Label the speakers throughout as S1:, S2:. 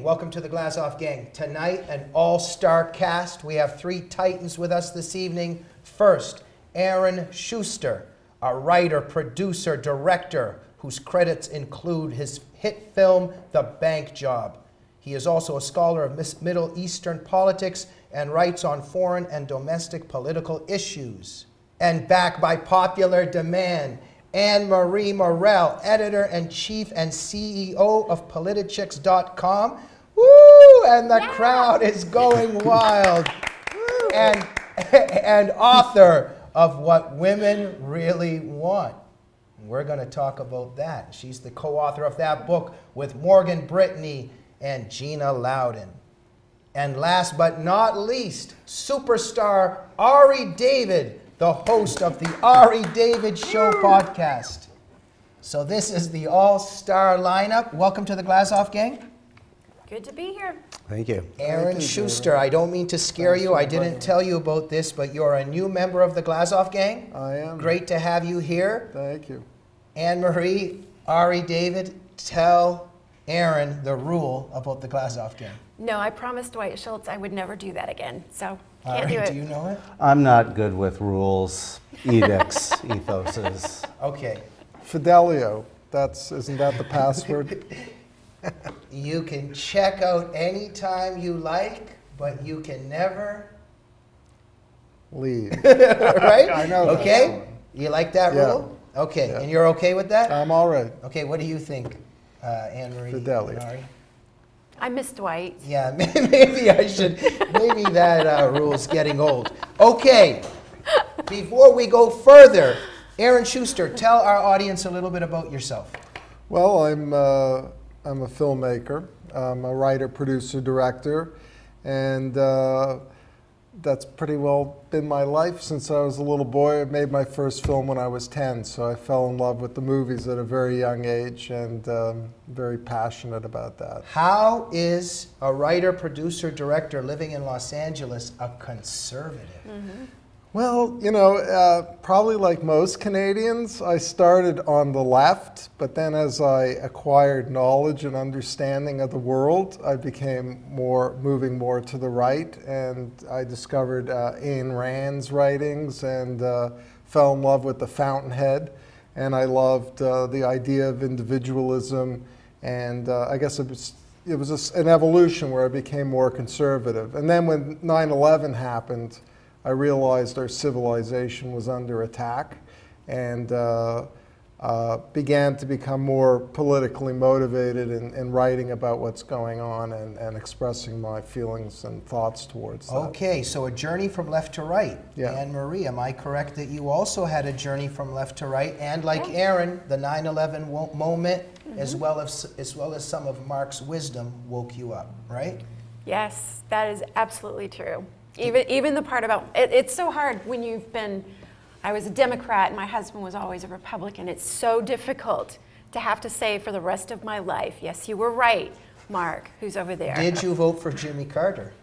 S1: welcome to the Glazov Gang. Tonight, an all-star cast. We have three titans with us this evening. First, Aaron Shuster, a writer, producer, director, whose credits include his hit film, The Bank Job. He is also a scholar of Middle Eastern politics and writes on foreign and domestic political issues. And back by popular demand, Anne-Marie Murrell, editor-in-chief and CEO of Politichicks.com. Woo! And the crowd is going wild. and author of What Women Really Want. We're going to talk about that. She's the co-author of that book with Morgan Brittany and Gina Loudon. And last but not least, superstar Ari David, the host of the Ari David Show podcast. So this is the all-star lineup. Welcome to the Glazov Gang.
S2: Good to be here.
S3: Thank you.
S1: Aaron Shuster, I don't mean to scare you. I didn't tell you about this, but you're a new member of the Glazov Gang.
S4: I am.
S1: Great to have you here.
S4: Thank you.
S1: Anne-Marie, Ari David, tell Aaron the rule about the Glazov Gang.
S2: No, I promised Dwight Schultz I would never do that again, so can't
S1: Ari,
S2: do it.
S1: do you know it?
S3: I'm not good with rules, edicts, ethoses.
S1: Okay.
S4: Fidelio, isn't that the password?
S1: You can check out anytime you like, but you can never
S4: Leave.
S1: right?
S4: I know.
S1: Okay? You like that
S4: Yeah.
S1: rule? Okay,
S4: Yeah.
S1: and you're okay with that?
S4: I'm all right.
S1: Okay, what do you think, Anne-Marie?
S4: Fidelio.
S1: and Ari?
S2: I miss Dwight.
S1: Yeah, maybe I should, maybe that rule's getting old. Okay, before we go further, Aaron Shuster, tell our audience a little bit about yourself.
S4: Well, I'm a filmmaker. I'm a writer, producer, director, and that's pretty well been my life since I was a little boy. I made my first film when I was 10, so I fell in love with the movies at a very young age, and very passionate about that.
S1: How is a writer, producer, director living in Los Angeles a conservative?
S2: Mm-hmm.
S4: Well, you know, probably like most Canadians, I started on the left, but then as I acquired knowledge and understanding of the world, I became moving more to the right, and I discovered Ayn Rand's writings and fell in love with the Fountainhead, and I loved the idea of individualism, and I guess it was an evolution where I became more conservative. And then when 9/11 happened, I realized our civilization was under attack, and began to become more politically motivated in writing about what's going on and expressing my feelings and thoughts towards that.
S1: Okay, so a journey from left to right.
S4: Yeah.
S1: Anne-Marie, am I correct that you also had a journey from left to right? And like Aaron, the 9/11 moment, as well as some of Mark's wisdom, woke you up, right?
S2: Yes, that is absolutely true. Even the part about, it's so hard when you've been, I was a Democrat and my husband was always a Republican. It's so difficult to have to say for the rest of my life, yes, you were right, Mark, who's over there.
S1: Did you vote for Jimmy Carter?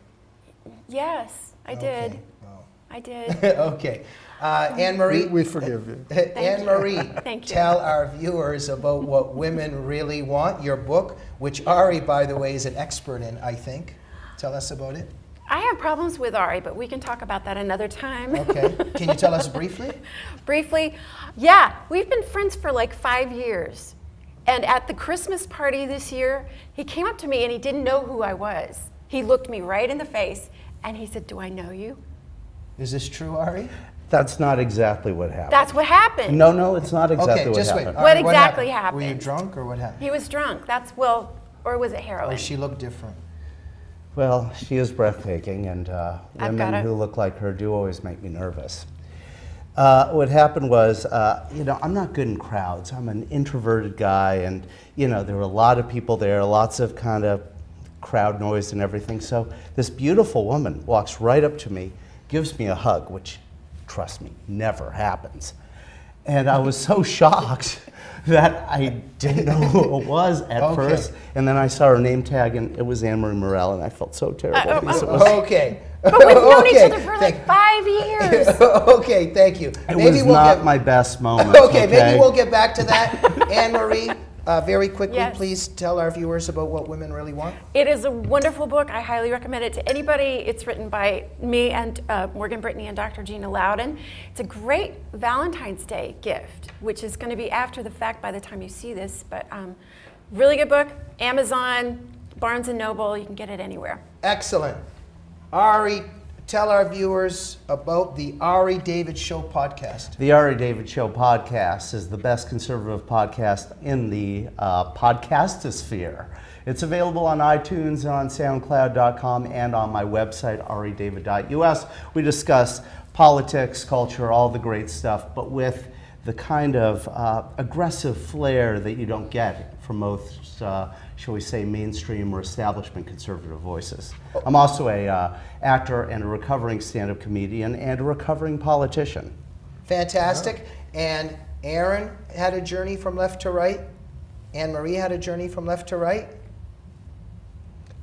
S2: Yes, I did.
S1: Okay, well.
S2: I did.
S1: Okay. Anne-Marie.
S4: We forgive you.
S1: Anne-Marie,
S2: Thank you.
S1: tell our viewers about What Women Really Want, your book, which Ari, by the way, is an expert in, I think. Tell us about it.
S2: I have problems with Ari, but we can talk about that another time.
S1: Okay. Can you tell us briefly?
S2: Briefly, yeah, we've been friends for like 5 years. And at the Christmas party this year, he came up to me and he didn't know who I was. He looked me right in the face and he said, "Do I know you?"
S1: Is this true, Ari?
S3: That's not exactly what happened.
S2: That's what happened.
S3: No, it's not exactly
S1: Okay,
S3: what
S1: just wait.
S3: happened.
S1: Ari,
S2: What exactly
S1: Were you
S2: happened?
S1: drunk or what happened?
S2: He was drunk. Or was it heroin?
S1: Or she looked different?
S3: Well, she is breathtaking, and
S2: I've
S3: women
S2: gotta-
S3: who look like her do always make me nervous. What happened was, I'm not good in crowds. I'm an introverted guy, and, there were a lot of people there, lots of kind of crowd noise and everything. So this beautiful woman walks right up to me, gives me a hug, which, trust me, never happens. And I was so shocked that I didn't know who it was at first. And then I saw her name tag, and it was Anne-Marie Murrell, and I felt so terrible. because it was,
S1: Okay.
S2: But we've known each other for like 5 years.
S1: Okay, thank you.
S3: it was not my best moment.
S1: Okay, maybe we'll get back to that. Anne-Marie, Very quickly,
S2: Yes.
S1: please tell our viewers about What Women Really Want.
S2: It is a wonderful book. I highly recommend it to anybody. It's written by me and Morgan Brittany and Dr. Gina Loudon. It's a great Valentine's Day gift, which is going to be after the fact by the time you see this. But really good book. Amazon, Barnes & Noble. You can get it anywhere.
S1: Excellent. Ari, tell our viewers about the Ari David Show podcast.
S3: The Ari David Show podcast is the best conservative podcast in the podcastosphere. It's available on iTunes, on SoundCloud.com, and on my website, aridavid.us. We discuss politics, culture, all the great stuff, but with the kind of aggressive flair that you don't get from most, shall we say, mainstream or establishment conservative voices. I'm also a actor and a recovering stand-up comedian and a recovering politician.
S1: Fantastic. And Aaron had a journey from left to right. Anne Marie had a journey from left to right.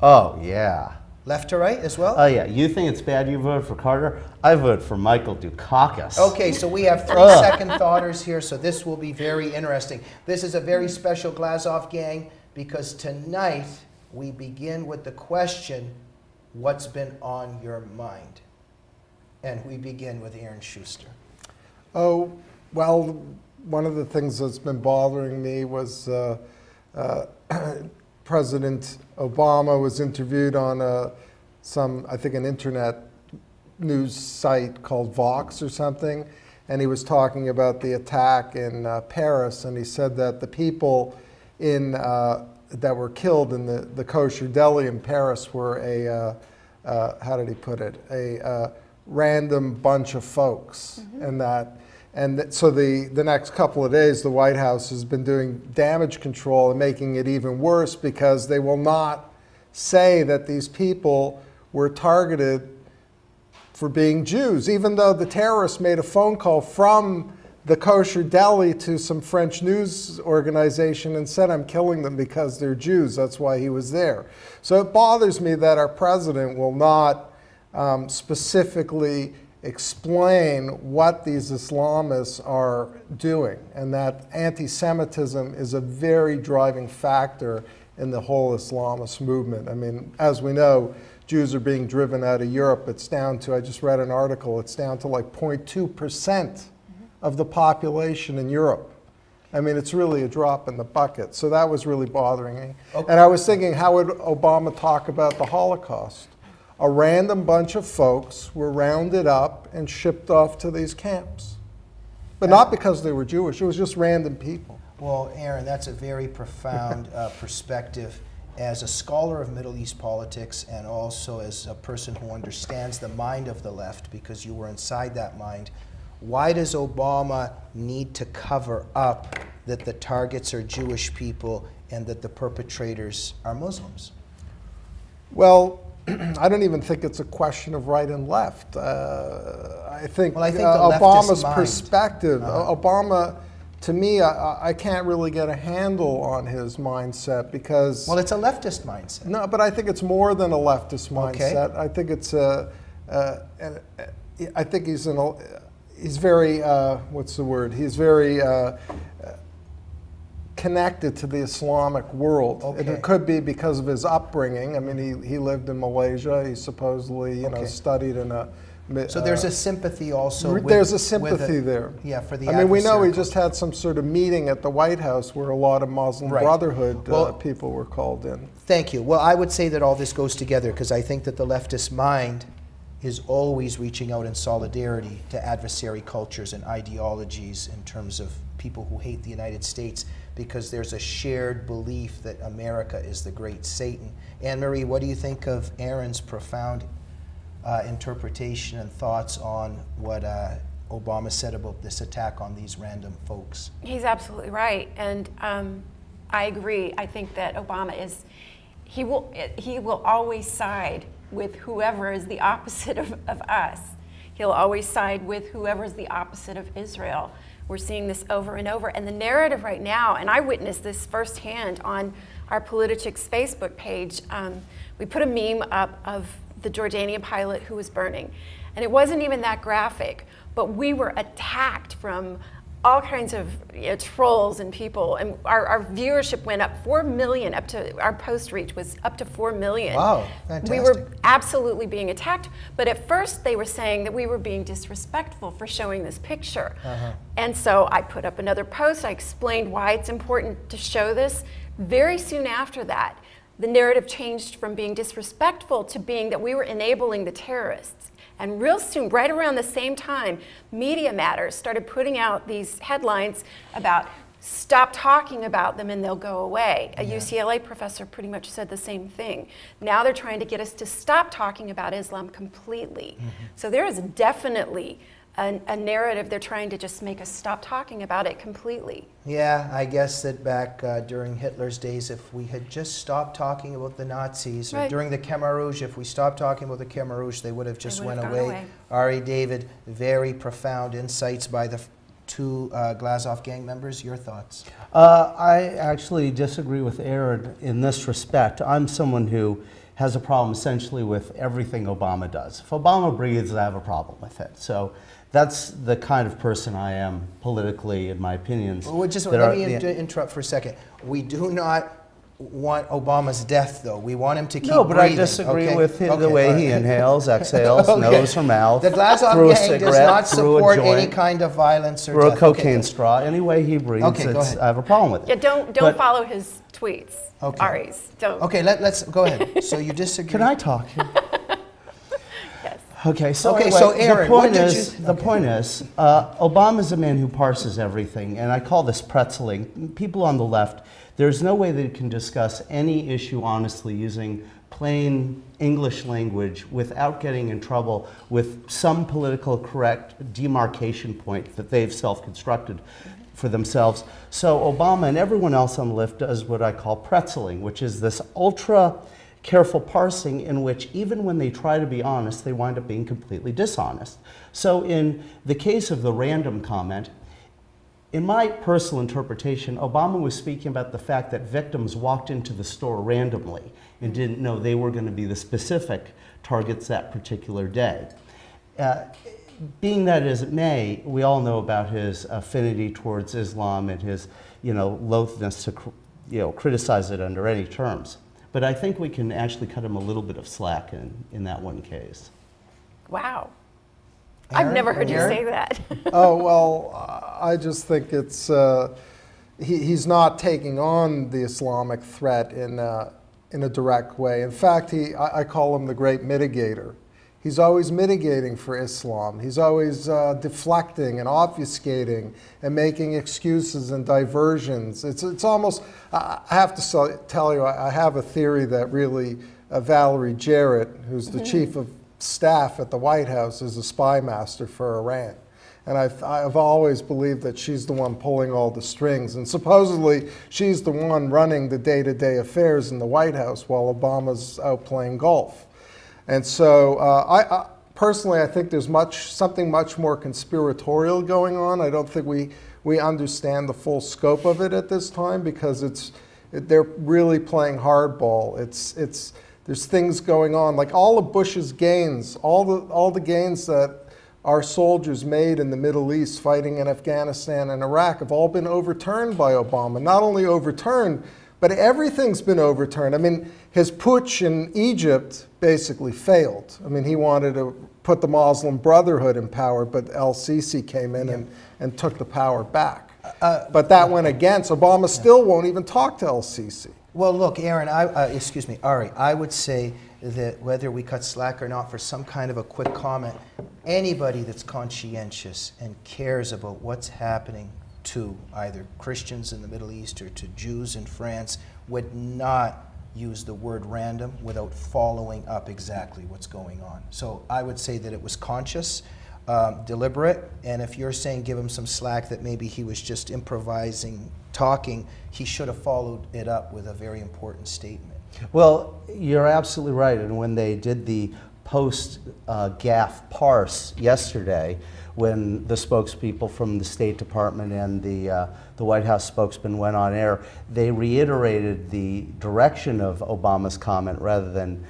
S3: Oh, yeah.
S1: Left to right as well?
S3: Oh, yeah. You think it's bad you voted for Carter? I voted for Michael Dukakis.
S1: Okay, so we have 3-second thoughters here, so this will be very interesting. This is a very special Glazov gang because tonight we begin with the question, what's been on your mind? And we begin with Aaron Shuster.
S4: Oh, well, one of the things that's been bothering me was President Obama was interviewed on I think an internet news site called Vox or something, and he was talking about the attack in Paris, and he said that the people that were killed in the kosher deli in Paris were how did he put it, a random bunch of folks, so the next couple of days, the White House has been doing damage control and making it even worse because they will not say that these people were targeted for being Jews, even though the terrorists made a phone call from the kosher deli to some French news organization and said, I'm killing them because they're Jews. That's why he was there. So it bothers me that our president will not specifically explain what these Islamists are doing, and that anti-Semitism is a very driving factor in the whole Islamist movement. I mean, as we know, Jews are being driven out of Europe. It's down to, I just read an article, it's down to like 0.2% of the population in Europe. I mean, it's really a drop in the bucket. So that was really bothering me. Okay. And I was thinking, how would Obama talk about the Holocaust? A random bunch of folks were rounded up and shipped off to these camps. But not because they were Jewish, it was just random people.
S1: Well, Aaron, that's a very profound perspective as a scholar of Middle East politics and also as a person who understands the mind of the left because you were inside that mind. Why does Obama need to cover up that the targets are Jewish people and that the perpetrators are Muslims?
S4: Well, I don't even think it's a question of right and left. I think Obama's perspective, Obama, to me, I can't really get a handle on his mindset because...
S1: Well, it's a leftist mindset.
S4: No, but I think it's more than a leftist mindset. Okay. I think it's I think he's very, what's the word? He's very connected to the Islamic world. Okay. It could be because of his upbringing. I mean, he lived in Malaysia. He supposedly, you know, studied in a...
S1: So there's a sympathy also.
S4: There's a sympathy there.
S1: Yeah, for the
S4: I mean, we know he just had some sort of meeting at the White House where a lot of Muslim Brotherhood people were called in.
S1: Thank you. Well, I would say that all this goes together because I think that the leftist mind is always reaching out in solidarity to adversary cultures and ideologies in terms of people who hate the United States because there's a shared belief that America is the great Satan. Anne Marie, what do you think of Aaron's profound interpretation and thoughts on what Obama said about this attack on these random folks?
S2: He's absolutely right, and I agree. I think that Obama is, he will always side with whoever is the opposite of us. He'll always side with whoever is the opposite of Israel. We're seeing this over and over, and the narrative right now, and I witnessed this firsthand on our Politics Facebook page. We put a meme up of the Jordanian pilot who was burning. And it wasn't even that graphic, but we were attacked from all kinds of trolls and people, and our viewership went up 4 million, up to our post reach was up to 4 million.
S1: Wow, fantastic.
S2: We were absolutely being attacked, but at first they were saying that we were being disrespectful for showing this picture. And so I put up another post, I explained why it's important to show this. Very soon after that, the narrative changed from being disrespectful to being that we were enabling the terrorists. And real soon, right around the same time, Media Matters started putting out these headlines about stop talking about them and they'll go away. A UCLA professor pretty much said the same thing. Now they're trying to get us to stop talking about Islam completely. So there is definitely a narrative they're trying to just make us stop talking about it completely.
S1: Yeah, I guess that back during Hitler's days, if we had just stopped talking about the Nazis, or during the Khmer Rouge, if we stopped talking about the Khmer Rouge, they would have just went away. Ari, David, very profound insights by the two Glazov gang members. Your thoughts?
S3: I actually disagree with Aaron in this respect. I'm someone who has a problem essentially with everything Obama does. If Obama breathes, I have a problem with it. So that's the kind of person I am politically, in my opinions.
S1: Well, just let me interrupt for a second. We do not want Obama's death, though. We want him to keep breathing.
S3: No, but I disagree with the way he inhales, exhales, nose or mouth.
S1: The Glazov gang does not support any kind of violence or
S3: through
S1: death.
S3: a cocaine straw. Any way he breathes, I have a problem with it.
S2: Yeah, don't follow his tweets. Ari's. Don't.
S1: Okay, let's go ahead. So you disagree?
S3: Can I talk?
S2: Yes.
S3: Okay, so
S1: Aaron,
S3: the point is, Obama's a man who parses everything, and I call this pretzeling. People on the left, there's no way they can discuss any issue honestly using plain English language without getting in trouble with some political correct demarcation point that they've self-constructed for themselves. So Obama and everyone else on the left does what I call pretzeling, which is this ultra careful parsing in which even when they try to be honest, they wind up being completely dishonest. So in the case of the random comment, in my personal interpretation, Obama was speaking about the fact that victims walked into the store randomly and didn't know they were going to be the specific targets that particular day. Being that as it may, we all know about his affinity towards Islam and his, loathness to, criticize it under any terms. But I think we can actually cut him a little bit of slack in that one case.
S2: Wow.
S1: Aaron,
S2: I've never heard you say that.
S4: Oh, well, I just think it's, he's not taking on the Islamic threat in a direct way. In fact, I call him the great mitigator. He's always mitigating for Islam. He's always deflecting and obfuscating and making excuses and diversions. It's almost, I have to tell you, I have a theory that really Valerie Jarrett, who's the chief of staff at the White House, is a spy master for Iran. And I've always believed that she's the one pulling all the strings. And supposedly, she's the one running the day-to-day affairs in the White House while Obama's out playing golf. And so I personally, I think there's something much more conspiratorial going on. I don't think we understand the full scope of it at this time because they're really playing hardball. There's things going on, like all of Bush's gains, all the gains that our soldiers made in the Middle East fighting in Afghanistan and Iraq have all been overturned by Obama. Not only overturned, but everything's been overturned. I mean, his putsch in Egypt basically failed. I mean, he wanted to put the Muslim Brotherhood in power, but el-Sisi came in and took the power back. But that went against. Obama still won't even talk to el-Sisi.
S1: Well, look, Aaron, excuse me, Ari, I would say that whether we cut slack or not, for some kind of a quick comment, anybody that's conscientious and cares about what's happening to either Christians in the Middle East or to Jews in France would not use the word random without following up exactly what's going on. So I would say that it was conscious, deliberate, and if you're saying give him some slack that maybe he was just improvising, talking, he should have followed it up with a very important statement.
S3: Well, you're absolutely right, and when they did the post-gaffe parse yesterday, when the spokespeople from the State Department and the White House spokesman went on air, they reiterated the direction of Obama's comment rather than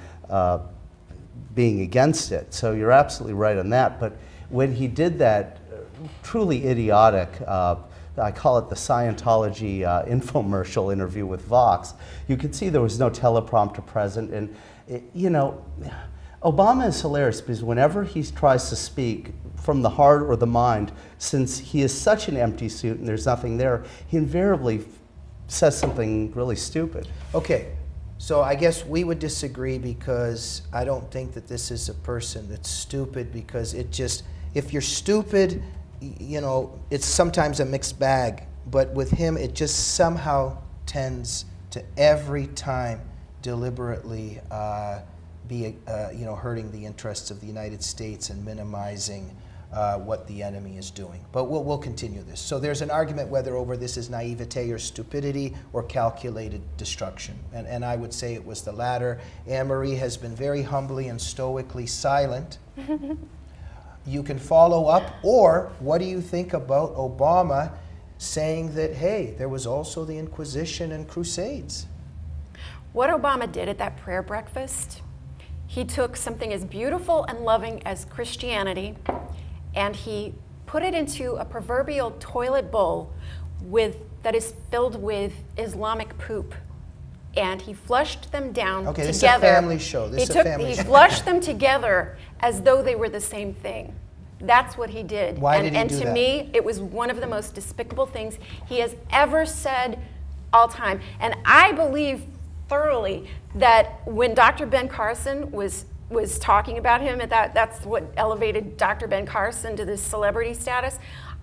S3: being against it. So you're absolutely right on that. But when he did that truly idiotic, I call it the Scientology infomercial interview with Vox, you could see there was no teleprompter present. And, you know, Obama is hilarious because whenever he tries to speak from the heart or the mind, since he is such an empty suit and there's nothing there, he invariably says something really stupid.
S1: Okay, so I guess we would disagree because I don't think that this is a person that's stupid, because it just, if you're stupid, you know, it's sometimes a mixed bag, but with him it just somehow tends to every time deliberately be you know, hurting the interests of the United States and minimizing what the enemy is doing. But we'll continue this. So there's an argument whether over this is naivete or stupidity or calculated destruction. And I would say it was the latter. Anne-Marie has been very humbly and stoically silent. You can follow up, or what do you think about Obama saying that, hey, there was also the Inquisition and Crusades?
S2: What Obama did at that prayer breakfast, he took something as beautiful and loving as Christianity and he put it into a proverbial toilet bowl that is filled with Islamic poop. And he flushed them down together.
S1: Okay, this is a family show.
S2: He flushed them together as though they were the same thing. That's what he did.
S1: Why did he do that?
S2: And to me, it was one of the most despicable things he has ever said all time. And I believe thoroughly that when Dr. Ben Carson was talking about him, that's what elevated Dr. Ben Carson to this celebrity status.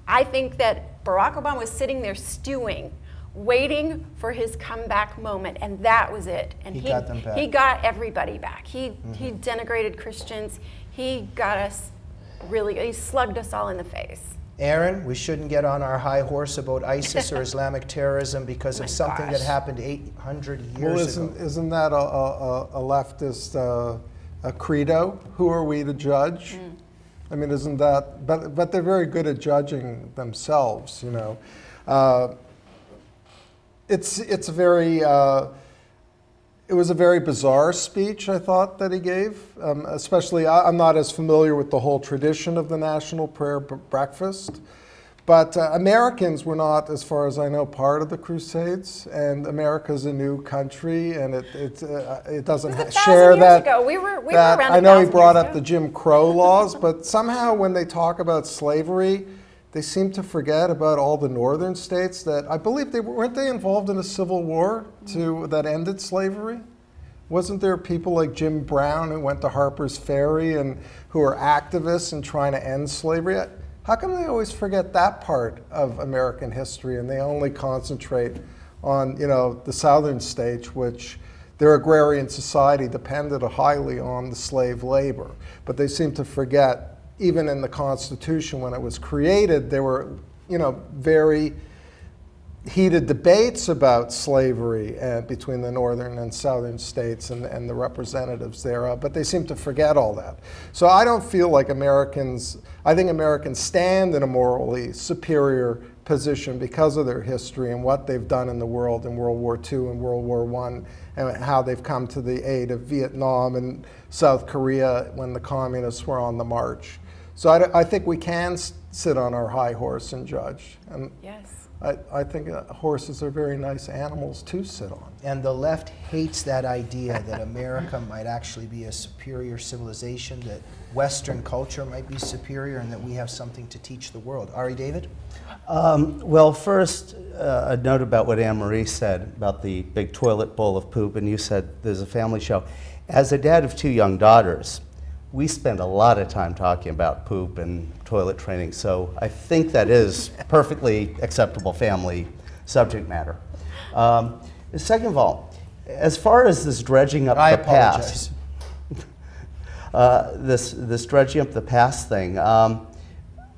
S2: I think that Barack Obama was sitting there stewing, waiting for his comeback moment, and that was it. And
S1: he got them back.
S2: He got everybody back. He denigrated Christians. He got us he slugged us all in the face.
S1: Aaron, we shouldn't get on our high horse about ISIS or Islamic terrorism because of something that happened 800 years ago.
S4: Isn't that a leftist a credo? Who are we to judge? I mean, isn't that? But they're very good at judging themselves. You know, it's very. It was a very bizarre speech, I thought, that he gave. Especially, I'm not as familiar with the whole tradition of the National Prayer Breakfast. But Americans were not, as far as I know, part of the Crusades. And America's a new country, and it doesn't share that.
S2: Ago. We were around
S4: I know he brought up the Jim Crow laws, but somehow when they talk about slavery, they seem to forget about all the northern states that, I believe, weren't they involved in a civil war that ended slavery? Wasn't there people like Jim Brown who went to Harper's Ferry and who are activists in trying to end slavery? How come they always forget that part of American history and they only concentrate on, you know, the southern states, which their agrarian society depended highly on the slave labor? But they seem to forget, even in the Constitution when it was created, there were, you know, very heated debates about slavery between the northern and southern states and the representatives thereof, but they seem to forget all that. So I don't feel like I think Americans stand in a morally superior position because of their history and what they've done in the world in World War II and World War I, and how they've come to the aid of Vietnam and South Korea when the communists were on the march. So I think we can sit on our high horse and judge. And
S2: yes.
S4: I think horses are very nice animals to sit on.
S1: And the left hates that idea that America might actually be a superior civilization, that Western culture might be superior, and that we have something to teach the world. Ari David?
S3: Well, first, a note about what Anne-Marie said about the big toilet bowl of poop, and you said there's a family show. As a dad of 2 young daughters, we spend a lot of time talking about poop and toilet training, so I think that is perfectly acceptable family subject matter. Second of all, as far as this dredging up the past, this dredging up the past thing,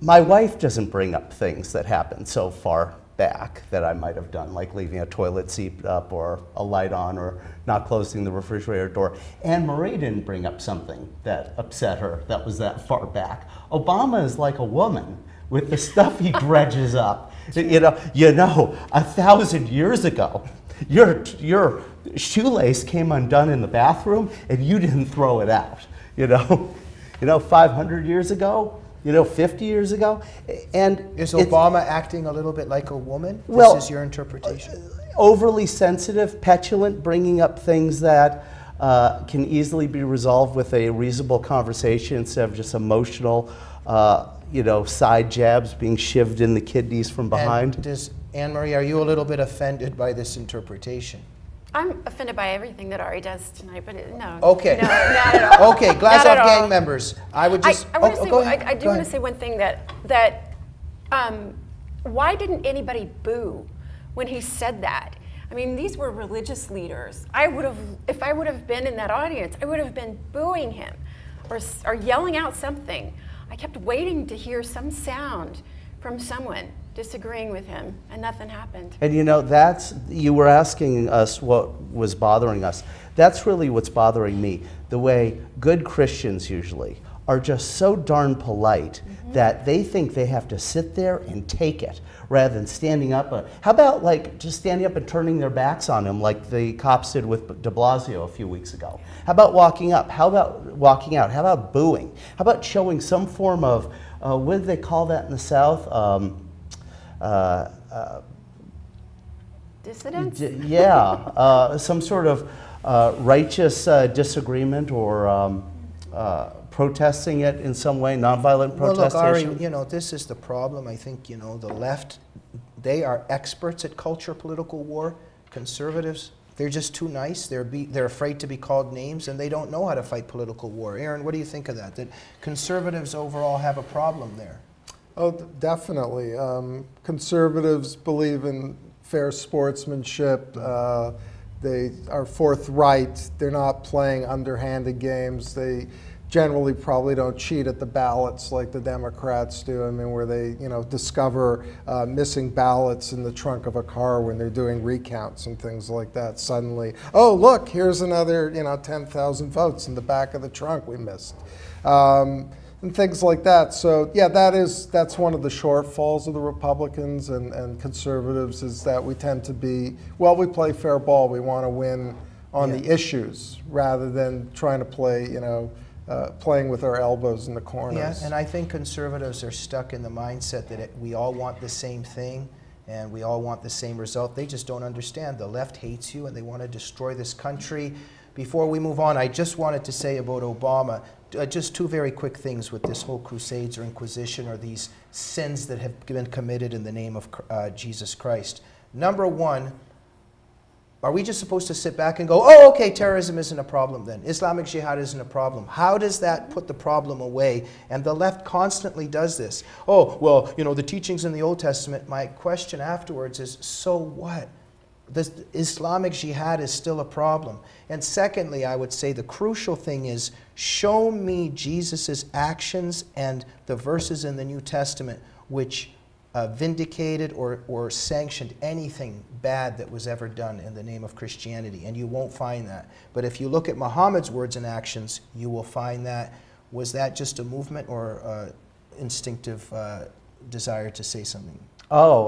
S3: my wife doesn't bring up things that happened so far back that I might have done, like leaving a toilet seat up or a light on or not closing the refrigerator door. Anne-Marie didn't bring up something that upset her that was that far back. Obama is like a woman with the stuff he dredges up. You know, 1,000 years ago, your shoelace came undone in the bathroom and you didn't throw it out. You know, 500 years ago, 50 years ago. And
S1: is Obama acting a little bit like a woman?
S3: Well,
S1: this is your interpretation.
S3: Overly sensitive, petulant, bringing up things that can easily be resolved with a reasonable conversation instead of just emotional, side jabs being shoved in the kidneys from behind.
S1: And Anne-Marie, are you a little bit offended by this interpretation?
S2: I'm offended by everything that Ari does tonight, but no.
S1: Okay.
S2: No, not at all.
S1: Okay, Glazov gang members. I would just.
S2: I want to say.
S1: go ahead.
S2: I do want to say one thing that why didn't anybody boo when he said that? I mean, these were religious leaders. If I would have been in that audience, I would have been booing him or yelling out something. I kept waiting to hear some sound from someone disagreeing with him, and nothing happened.
S3: And you were asking us what was bothering us. That's really what's bothering me. The way good Christians usually are just so darn polite that they think they have to sit there and take it rather than standing up. How about like just standing up and turning their backs on him like the cops did with de Blasio a few weeks ago? How about walking up? How about walking out? How about booing? How about showing some form of, what do they call that in the South?
S2: Dissidents?
S3: Some sort of righteous disagreement or protesting it in some way, nonviolent protestation.
S1: Well, look, Ari, this is the problem. I think, the left, they are experts at culture, political war. Conservatives, they're just too nice. They're afraid to be called names, and they don't know how to fight political war. Aaron, what do you think of that? That conservatives overall have a problem there?
S4: Oh, definitely. Conservatives believe in fair sportsmanship. They are forthright. They're not playing underhanded games. They generally probably don't cheat at the ballots like the Democrats do. I mean, where they, discover missing ballots in the trunk of a car when they're doing recounts and things like that. Suddenly, oh, look, here's another, 10,000 votes in the back of the trunk we missed. And things like that. So yeah, that's one of the shortfalls of the Republicans and conservatives, is that we tend to be, we play fair ball. We want to win on the issues rather than trying to play, playing with our elbows in the corners.
S1: Yeah, and I think conservatives are stuck in the mindset that we all want the same thing and we all want the same result. They just don't understand. The left hates you and they want to destroy this country. Before we move on, I just wanted to say about Obama, just two very quick things with this whole Crusades or Inquisition or these sins that have been committed in the name of Jesus Christ. Number one, are we just supposed to sit back and go, oh, okay, terrorism isn't a problem then. Islamic Jihad isn't a problem. How does that put the problem away? And the left constantly does this. Oh, well, the teachings in the Old Testament, my question afterwards is, so what? The Islamic Jihad is still a problem. And secondly, I would say the crucial thing is, show me Jesus' actions and the verses in the New Testament which vindicated or sanctioned anything bad that was ever done in the name of Christianity, and you won't find that. But if you look at Muhammad's words and actions, you will find that. Was that just a movement or instinctive desire to say something?
S3: Oh,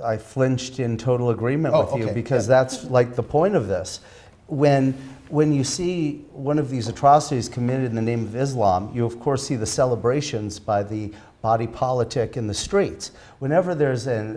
S3: I flinched in total agreement with you, because that's like the point of this. When you see one of these atrocities committed in the name of Islam, you of course see the celebrations by the body politic in the streets. Whenever there's an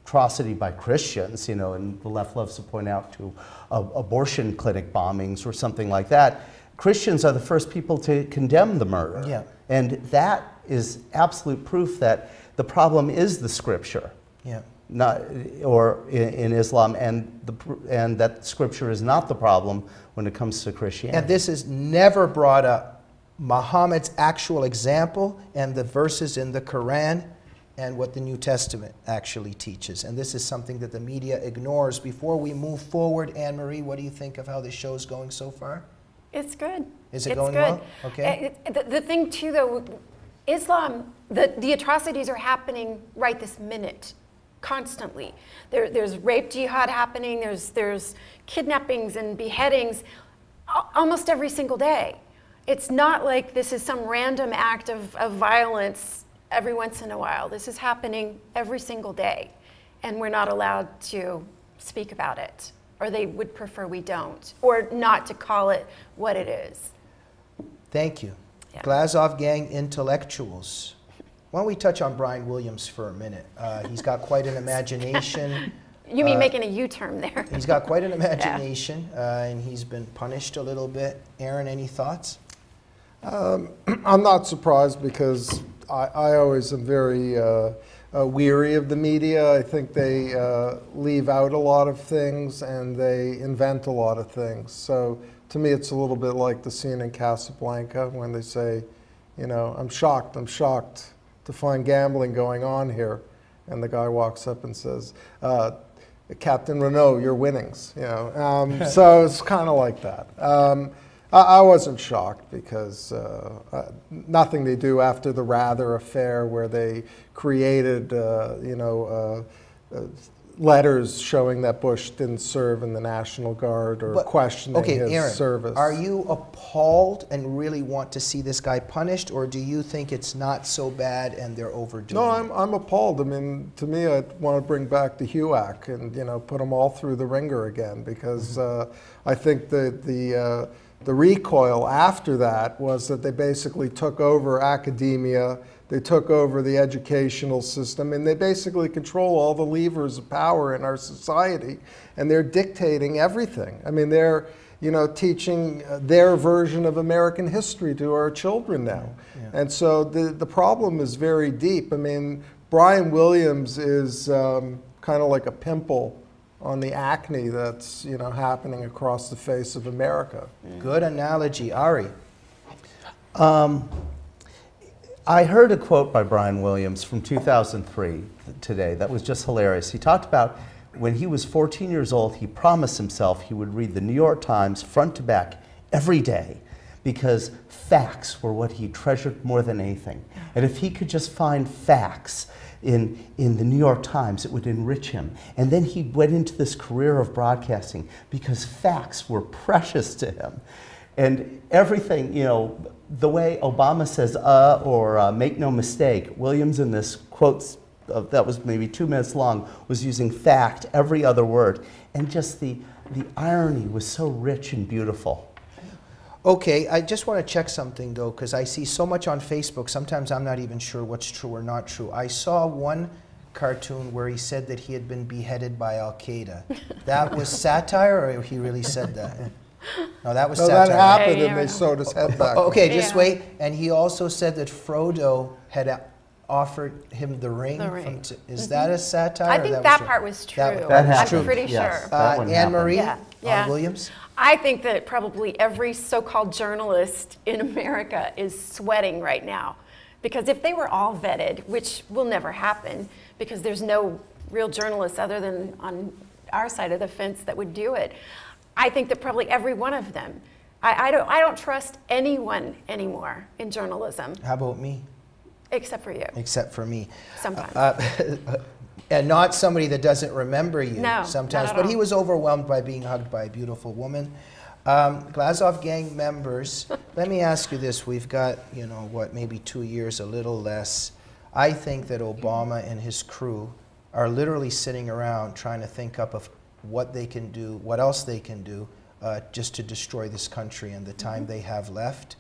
S3: atrocity by Christians, and the left loves to point out to abortion clinic bombings or something like that, Christians are the first people to condemn the murder.
S1: Yeah.
S3: And that is absolute proof that the problem is the scripture.
S1: Yeah.
S3: In Islam, and that scripture is not the problem when it comes to Christianity.
S1: And this is never brought up. Muhammad's actual example and the verses in the Quran and what the New Testament actually teaches. And this is something that the media ignores. Before we move forward, Anne-Marie, what do you think of how the show's going so far?
S2: It's good.
S1: Is it going well? Okay.
S2: The thing too, though, Islam, the atrocities are happening right this minute, constantly. There's rape jihad happening. There's kidnappings and beheadings almost every single day. It's not like this is some random act of violence every once in a while. This is happening every single day, and we're not allowed to speak about it, or they would prefer we don't, or not to call it what it is.
S1: Thank you.
S2: Yeah.
S1: Glazov gang intellectuals. Why don't we touch on Brian Williams for a minute? He's got quite an imagination.
S2: You mean making a U-turn there?
S1: He's got quite an imagination, and he's been punished a little bit. Aaron, any thoughts?
S4: I'm not surprised because I always am very weary of the media. I think they leave out a lot of things and they invent a lot of things. So to me, it's a little bit like the scene in Casablanca when they say, you know, I'm shocked to find gambling going on here. And the guy walks up and says, Captain Renault, your winnings. You know, so it's kind of like that. I wasn't shocked because nothing they do after the Rather affair where they created, letters showing that Bush didn't serve in the National Guard or questioning his
S1: Aaron,
S4: service.
S1: Are you appalled and really want to see this guy punished, or do you think it's not so bad and they're overdoing it?
S4: No, I'm appalled. I mean, to me, I want to bring back the HUAC and put them all through the ringer again because I think the recoil after that was that they basically took over academia, they took over the educational system, and they basically control all the levers of power in our society, and they're dictating everything. I mean, they're teaching their version of American history to our children now. Yeah. And so the problem is very deep. I mean, Brian Williams is kind of like a pimple on the acne that's happening across the face of America.
S1: Good analogy. Ari?
S3: I heard a quote by Brian Williams from 2003 today that was just hilarious. He talked about when he was 14 years old, he promised himself he would read the New York Times front to back every day because facts were what he treasured more than anything. And if he could just find facts in the New York Times, it would enrich him. And then he went into this career of broadcasting because facts were precious to him. And everything, the way Obama says or make no mistake, Williams in this quote that was maybe 2 minutes long was using fact every other word. And just the irony was so rich and beautiful.
S1: Okay, I just want to check something though, because I see so much on Facebook, sometimes I'm not even sure what's true or not true. I saw one cartoon where he said that he had been beheaded by Al-Qaeda. That was satire, or he really said that? No, that was satire.
S4: That happened and they sewed his head back.
S1: Okay, just wait. And he also said that Frodo had offered him the ring. Is that a satire?
S2: I think that part was true. I'm pretty sure.
S1: Anne-Marie Williams?
S2: I think that probably every so-called journalist in America is sweating right now. Because if they were all vetted, which will never happen, because there's no real journalists other than on our side of the fence that would do it, I think that probably every one of them. I don't trust anyone anymore in journalism.
S1: How about me?
S2: Except for you.
S1: Except for me.
S2: Sometimes.
S1: And not somebody that doesn't remember you sometimes, but
S2: all.
S1: he was overwhelmed by being hugged by a beautiful woman. Glazov gang members, let me ask you this. We've got, maybe 2 years, a little less. I think that Obama and his crew are literally sitting around trying to think up of what they can do, what else they can do just to destroy this country and the time they have left.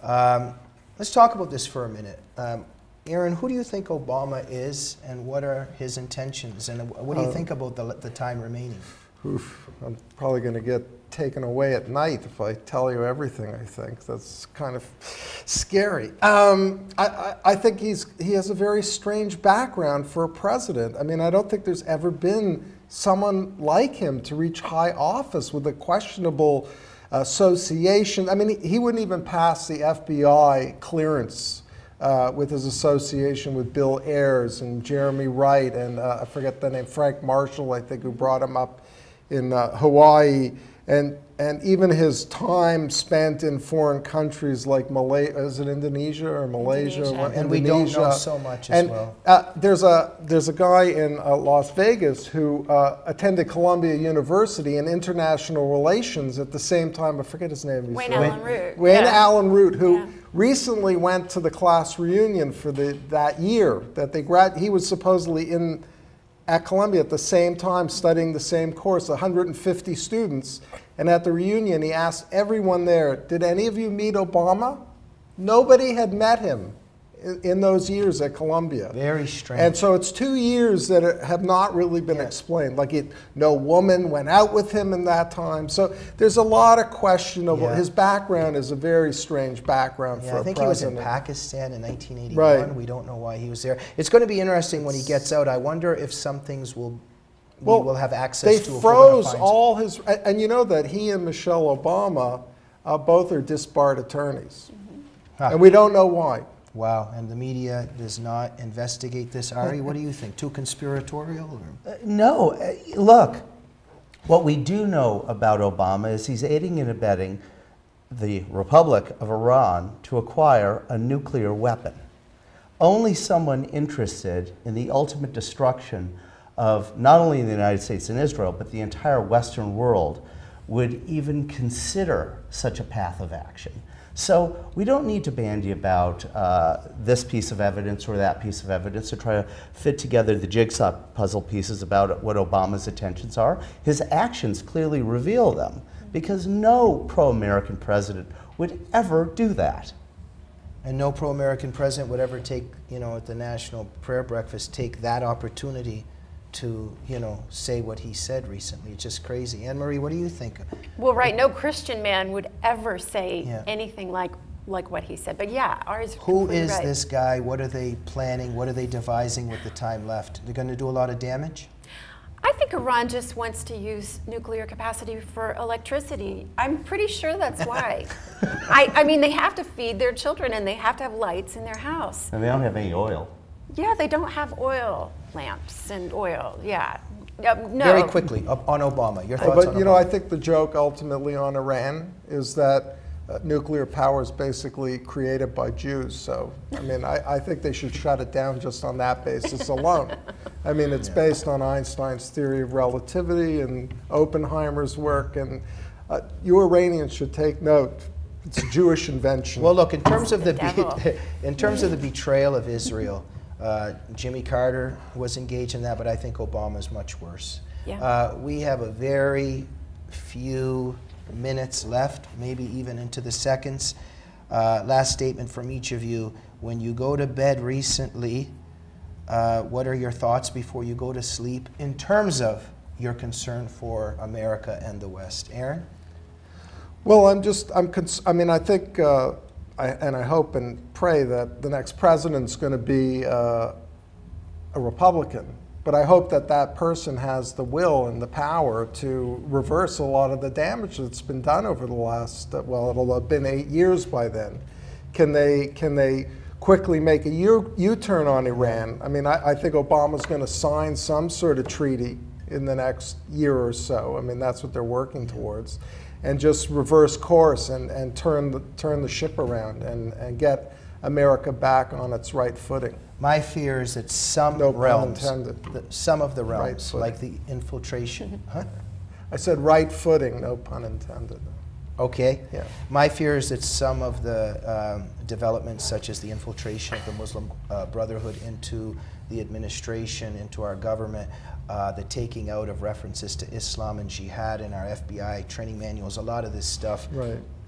S1: Let's talk about this for a minute. Aaron, who do you think Obama is and what are his intentions? And what do you think about the time remaining?
S4: I'm probably going to get taken away at night if I tell you everything, I think. That's kind of scary. I think he has a very strange background for a president. I mean, I don't think there's ever been someone like him to reach high office with a questionable association. I mean, he wouldn't even pass the FBI clearance with his association with Bill Ayers and Jeremy Wright and I forget the name, Frank Marshall, I think, who brought him up in Hawaii. And even his time spent in foreign countries like is it Indonesia or Malaysia?
S1: And we don't know so much as well.
S4: There's a guy in Las Vegas who attended Columbia University in international relations at the same time. I forget his name.
S2: Wayne Allen Root.
S4: Wayne Allen Root, who recently went to the class reunion for that year that he was supposedly at Columbia at the same time studying the same course, 150 students. And at the reunion, he asked everyone there, did any of you meet Obama? Nobody had met him in those years at Columbia.
S1: Very strange.
S4: And so it's 2 years that have not really been explained. Like no woman went out with him in that time. So there's a lot of questionable. His background is a very strange background for a president.
S1: I think he was in Pakistan in 1981.
S4: Right.
S1: We don't know why he was there. It's going to be interesting when he gets out. I wonder if some things will have access to.
S4: They froze all his, and you know that he and Michelle Obama both are disbarred attorneys. And we don't know why.
S1: Wow, and the media does not investigate this. Ari, what do you think? Too conspiratorial?
S3: No, look, what we do know about Obama is he's aiding and abetting the Republic of Iran to acquire a nuclear weapon. Only someone interested in the ultimate destruction of not only the United States and Israel, but the entire Western world would even consider such a path of action. So we don't need to bandy about this piece of evidence or that piece of evidence to try to fit together the jigsaw puzzle pieces about what Obama's intentions are. His actions clearly reveal them, because no pro-American president would ever do that.
S1: And no pro-American president would ever take, at the National Prayer Breakfast, take that opportunity to, say what he said recently. It's just crazy. Anne-Marie, what do you think?
S2: Well, right, no Christian man would ever say anything like what he said. But yeah, ours.
S1: Who is this guy? What are they planning? What are they devising with the time left? They're going to do a lot of damage?
S2: I think Iran just wants to use nuclear capacity for electricity. I'm pretty sure that's why. I mean, they have to feed their children and they have to have lights in their house.
S3: And they don't have any oil.
S2: Yeah, they don't have oil lamps and oil. Yeah. No.
S1: Very quickly, on Obama. Your thoughts on Obama?
S4: I think the joke ultimately on Iran is that nuclear power is basically created by Jews. So, I mean, I think they should shut it down just on that basis alone. I mean, it's based on Einstein's theory of relativity and Oppenheimer's work, and you Iranians should take note. It's a Jewish invention.
S1: Well, look, in terms of the betrayal of Israel, Jimmy Carter was engaged in that, but I think Obama's much worse.
S2: Yeah.
S1: We have a very few minutes left, maybe even into the seconds. Last statement from each of you. When you go to bed recently, what are your thoughts before you go to sleep in terms of your concern for America and the West? Aaron?
S4: Well, I think, and I hope and pray that the next president's going to be a Republican. But I hope that that person has the will and the power to reverse a lot of the damage that's been done over the last, well, it'll have been 8 years by then. Can they quickly make a U-turn on Iran? I mean, I think Obama's going to sign some sort of treaty in the next year or so. I mean, that's what they're working towards. And just reverse course and turn the ship around and get America back on its right footing.
S1: My fear is that some realms, some of the realms, like the infiltration. Huh?
S4: I said right footing, no pun intended.
S1: Okay.
S4: Yeah.
S1: My fear is that some of the developments, such as the infiltration of the Muslim Brotherhood into the administration, into our government, the taking out of references to Islam and jihad in our FBI training manuals, a lot of this stuff,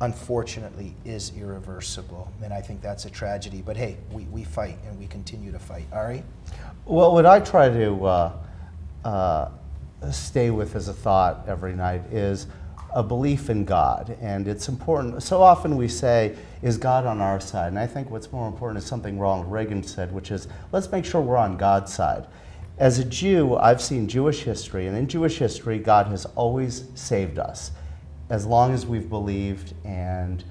S1: unfortunately, is irreversible. And I think that's a tragedy. But hey, we fight and we continue to fight. Ari?
S3: Well, what I try to stay with as a thought every night is a belief in God. And it's important. So often we say, is God on our side? And I think what's more important is something Ronald Reagan said, which is, let's make sure we're on God's side. As a Jew, I've seen Jewish history, and in Jewish history, God has always saved us, as long as we've believed and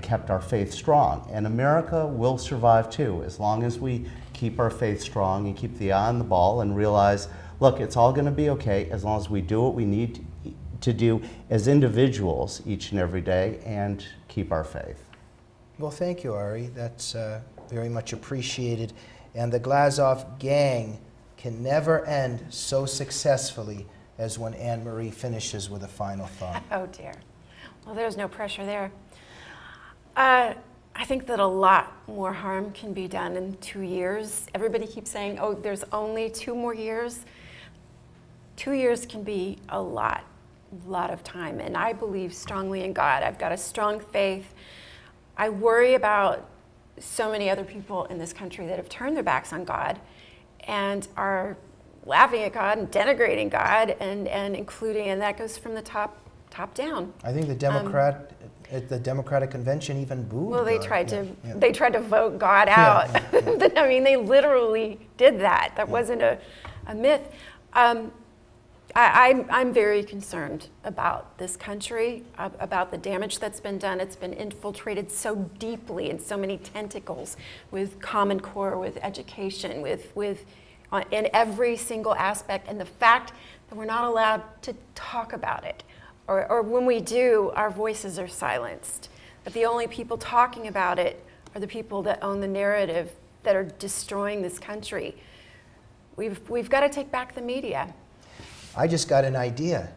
S3: kept our faith strong. And America will survive too, as long as we keep our faith strong and keep the eye on the ball and realize, look, it's all going to be okay as long as we do what we need to do as individuals each and every day and keep our faith.
S1: Well, thank you, Ari. That's very much appreciated. And the Glazov gang can never end so successfully as when Anne-Marie finishes with a final thought.
S2: Oh dear. Well, there's no pressure there. I think that a lot more harm can be done in 2 years. Everybody keeps saying, oh, there's only 2 more years. 2 years can be a lot of time. And I believe strongly in God. I've got a strong faith. I worry about so many other people in this country that have turned their backs on God and are laughing at God and denigrating God, and including, and that goes from the top down.
S1: I think the Democratic convention even booed.
S2: Well, they
S1: God.
S2: tried
S1: Yeah,
S2: to
S1: yeah.
S2: they tried to vote God out. I mean, they literally did that. That wasn't a myth. I'm very concerned about this country, about the damage that's been done. It's been infiltrated so deeply in so many tentacles, with Common Core, with education, with in every single aspect, and the fact that we're not allowed to talk about it, or when we do, our voices are silenced. But the only people talking about it are the people that own the narrative, that are destroying this country. We've got to take back the media.
S1: I just got an idea.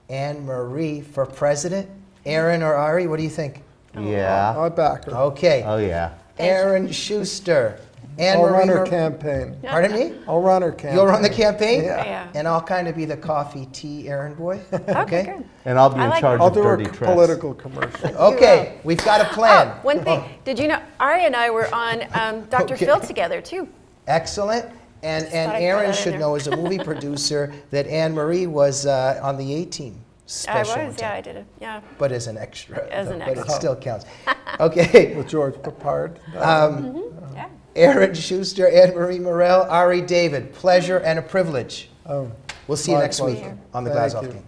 S1: Anne Marie for president. Aaron or Ari, what do you think?
S3: Yeah.
S4: I back her.
S1: Okay.
S3: Oh, yeah.
S1: Aaron Schuster. Anne
S4: I'll
S1: Marie
S4: run her
S1: Mur-
S4: campaign.
S1: Pardon me?
S4: I'll run her campaign.
S1: You'll run the campaign?
S2: Yeah.
S1: And I'll kind of be the coffee tea errand boy.
S2: Okay, good.
S3: And I'll be
S2: I
S3: in
S2: like
S3: charge
S4: I'll
S3: of
S4: do a
S3: dirty tricks.
S4: political commercial.
S1: Okay, we've got a plan.
S2: Oh, one thing. Did you know Ari and I were on Dr.
S1: Okay.
S2: Phil together too?
S1: Excellent. And
S2: thought I'd throw
S1: Aaron
S2: that in
S1: should
S2: there.
S1: know as a movie producer that Anne Marie was on the A-Team special.
S2: I was,
S1: one
S2: yeah,
S1: time.
S2: I did it. Yeah.
S1: But as an extra.
S2: As an
S1: But it
S2: extra.
S1: still counts. Okay.
S4: With George Papard.
S2: Yeah.
S1: Aaron Schuster, Anne Marie Murrell, Ari David. Pleasure and a privilege.
S4: Oh,
S1: We'll see you
S4: my
S1: next week
S4: pleasure.
S1: on the
S4: Thank
S1: Glazov
S4: you.
S1: Game.